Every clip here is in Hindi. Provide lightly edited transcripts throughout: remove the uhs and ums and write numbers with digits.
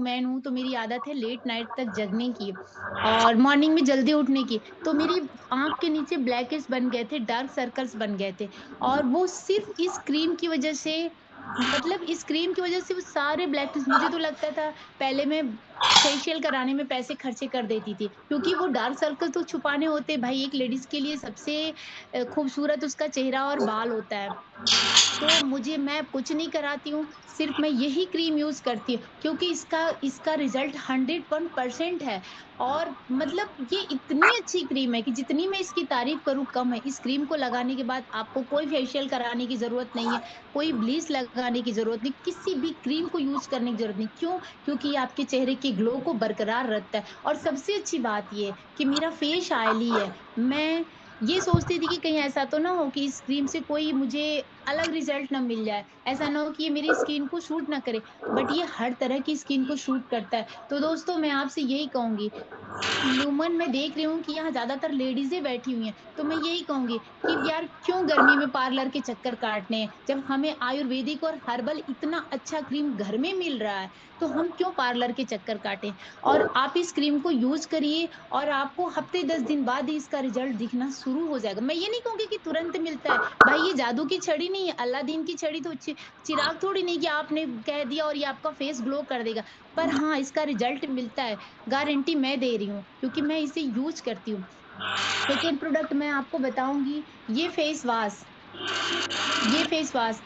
वूमेन हूँ, तो मेरी आदत है लेट नाइट तक जगने की और मॉर्निंग में जल्दी उठने की। तो मेरी आँख के नीचे ब्लैकेट्स बन गए थे, डार्क सर्कल्स बन गए थे और वो सिर्फ़ इस क्रीम की वज़ह से मतलब इस क्रीम की वज़ह से वो सारे ब्लैकेट्स मुझे तो लगता था पहले मैं फेशियल कराने में पैसे खर्चे कर देती थी, क्योंकि वो डार्क सर्कल तो छुपाने होते हैं भाई, एक लेडीज़ के लिए सबसे खूबसूरत उसका चेहरा और बाल होता है। तो मुझे मैं अब कुछ नहीं कराती हूँ, सिर्फ़ मैं यही क्रीम यूज़ करती हूँ क्योंकि इसका इसका रिज़ल्ट 101% है और मतलब ये इतनी अच्छी क्रीम है कि जितनी मैं इसकी तारीफ़ करूँ कम है। इस क्रीम को लगाने के बाद आपको कोई फेशियल कराने की ज़रूरत नहीं है, कोई ब्लीच लगाने की ज़रूरत नहीं, किसी भी क्रीम को यूज़ करने की ज़रूरत नहीं। क्यों? क्योंकि ये आपके चेहरे के ग्लो को बरकरार रखता है और सबसे अच्छी बात ये है कि मेरा फेस ऑयली है। मैं ये सोचती थी कि कहीं ऐसा तो ना हो कि इस क्रीम से कोई मुझे अलग रिजल्ट ना मिल जाए। ऐसा ना हो कि ये मेरी स्किन को सूट ना करे, बट ये हर तरह की स्किन को सूट करता है। तो दोस्तों मैं आपसे यही कहूँगी, अमूमन मैं देख रही हूँ कि यहाँ ज़्यादातर लेडीज़ें बैठी हुई हैं, तो मैं यही कहूँगी कि यार क्यों गर्मी में पार्लर के चक्कर काटने हैं, जब हमें आयुर्वेदिक और हर्बल इतना अच्छा क्रीम घर में मिल रहा है, तो हम क्यों पार्लर के चक्कर काटें? और आप इस क्रीम को यूज़ करिए और आपको हफ़्ते 10 दिन बाद ही इसका रिज़ल्ट दिखना शुरू हो जाएगा। मैं ये नहीं कहूँगी कि तुरंत मिलता है, भाई ये जादू की छड़ी नहीं है, अलादीन की छड़ी तो चिराग थोड़ी नहीं कि आपने कह दिया और ये आपका फेस ग्लो कर देगा। पर हाँ, इसका रिज़ल्ट मिलता है। गारंटी मैं दे रही हूँ क्योंकि मैं इसे यूज़ करती हूँ। सेकंड प्रोडक्ट मैं आपको बताऊँगी ये फेस वॉश ये फेस वॉश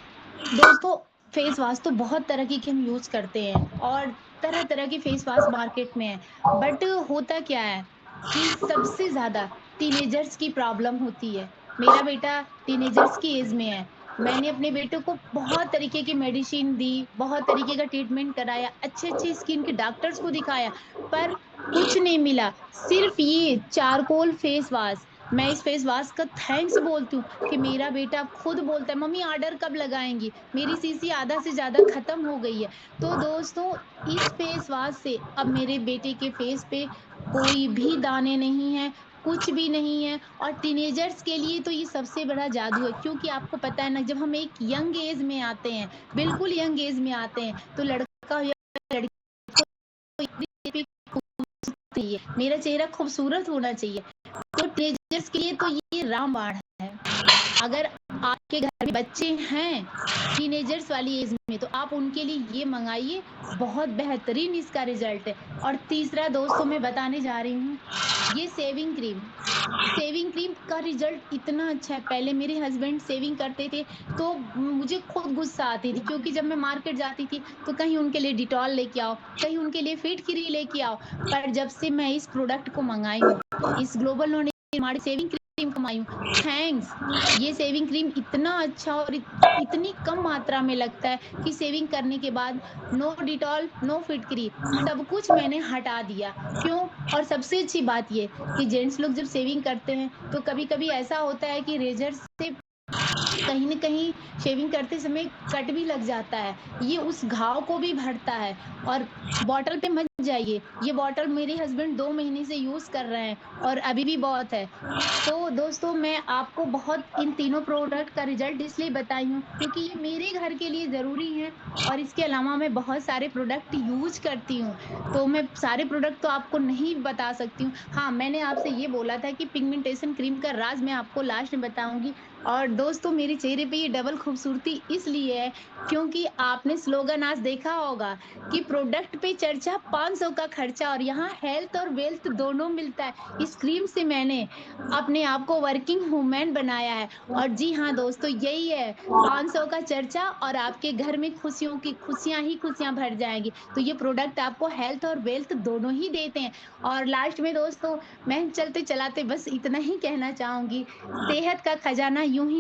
दोस्तों फेस वॉश तो बहुत तरह के हम यूज़ करते हैं और तरह-तरह के फेस वॉश मार्केट में है। बट होता क्या है कि सबसे ज़्यादा टीनेजर्स की प्रॉब्लम होती है। मेरा बेटा टीनेजर्स की एज में है। मैंने अपने बेटे को बहुत तरीके की मेडिसिन दी, बहुत तरीके का ट्रीटमेंट कराया, अच्छे-अच्छे स्किन के डॉक्टर्स को दिखाया, पर कुछ नहीं मिला। सिर्फ़ ये चारकोल फेस वॉश मैं इस फेस वॉश का थैंक्स बोलती हूँ कि मेरा बेटा अब खुद बोलता है, "मम्मी ऑर्डर कब लगाएँगी? मेरी शीशी आधा से ज़्यादा खत्म हो गई है।" तो दोस्तों इस फेस वॉश से अब मेरे बेटे के फेस पे कोई भी दाने नहीं हैं, कुछ भी नहीं है और टीनेजर्स के लिए तो ये सबसे बड़ा जादू है क्योंकि आपको पता है ना जब हम एक यंग एज में आते हैं, बिल्कुल यंग एज में आते हैं, तो लड़का हो या लड़की चाहिए, मेरा चेहरा खूबसूरत होना चाहिए। तो टीनेजर्स के लिए तो ये रामबाण है। अगर आपके घर में बच्चे हैं टीनेजर्स वाली एज में तो आप उनके लिए ये मंगाइए, बहुत बेहतरीन इसका रिजल्ट है। और तीसरा दोस्तों मैं बताने जा रही हूँ, ये शेविंग क्रीम का रिजल्ट इतना अच्छा है। पहले मेरे हस्बैंड शेविंग करते थे, तो मुझे खुद गुस्सा आती थी क्योंकि जब मैं मार्केट जाती थी, तो कहीं उनके लिए डिटॉल लेके आओ, कहीं उनके लिए फिटकरी लेके आओ। पर जब से मैं इस प्रोडक्ट को मंगाई हूँ, इस ग्लोबल नॉलेज हमारी शेविंग क्रीम को मंगाई हूँ, थैंक्स ये शेविंग क्रीम इतना अच्छा और इतनी कम मात्रा में लगता है कि शेविंग करने के बाद नो डिटॉल, नो फिटकरी सब कुछ मैंने हटा दिया। क्यों? और सबसे अच्छी बात ये कि जेंट्स लोग जब शेविंग करते हैं, तो कभी-कभी ऐसा होता है कि रेज़र से कहीं न कहीं शेविंग करते समय कट भी लग जाता है। ये उस घाव को भी भरता है और बॉटल पे मत जाइए। ये बॉटल मेरे हस्बैंड 2 महीने से यूज़ कर रहे हैं और अभी भी बहुत है। तो दोस्तों मैं आपको बहुत इन तीनों प्रोडक्ट का रिज़ल्ट इसलिए बताई हूँ क्योंकि ये मेरे घर के लिए ज़रूरी हैं और इसके अलावा मैं बहुत सारे प्रोडक्ट यूज़ करती हूँ। तो मैं सारे प्रोडक्ट तो आपको नहीं बता सकती हूँ। हाँ, मैंने आपसे ये बोला था कि पिगमेंटेशन क्रीम का राज़ मैं आपको लास्ट में बताऊँगी और दोस्तों मेरे चेहरे पे ये डबल खूबसूरती इसलिए है क्योंकि आपने स्लोगन आज देखा होगा कि प्रोडक्ट पे चर्चा 500 का खर्चा और यहाँ हेल्थ और वेल्थ दोनों मिलता है। इस क्रीम से मैंने अपने आप को वर्किंग वूमेन बनाया है और जी हाँ दोस्तों यही है 500 का चर्चा और आपके घर में खुशियों की खुशियाँ ही खुशियाँ भर जाएँगी। तो ये प्रोडक्ट आपको हेल्थ और वेल्थ दोनों ही देते हैं और लास्ट में दोस्तों मैं चलते-चलाते बस इतना ही कहना चाहूँगी, सेहत का खजाना यूँ ही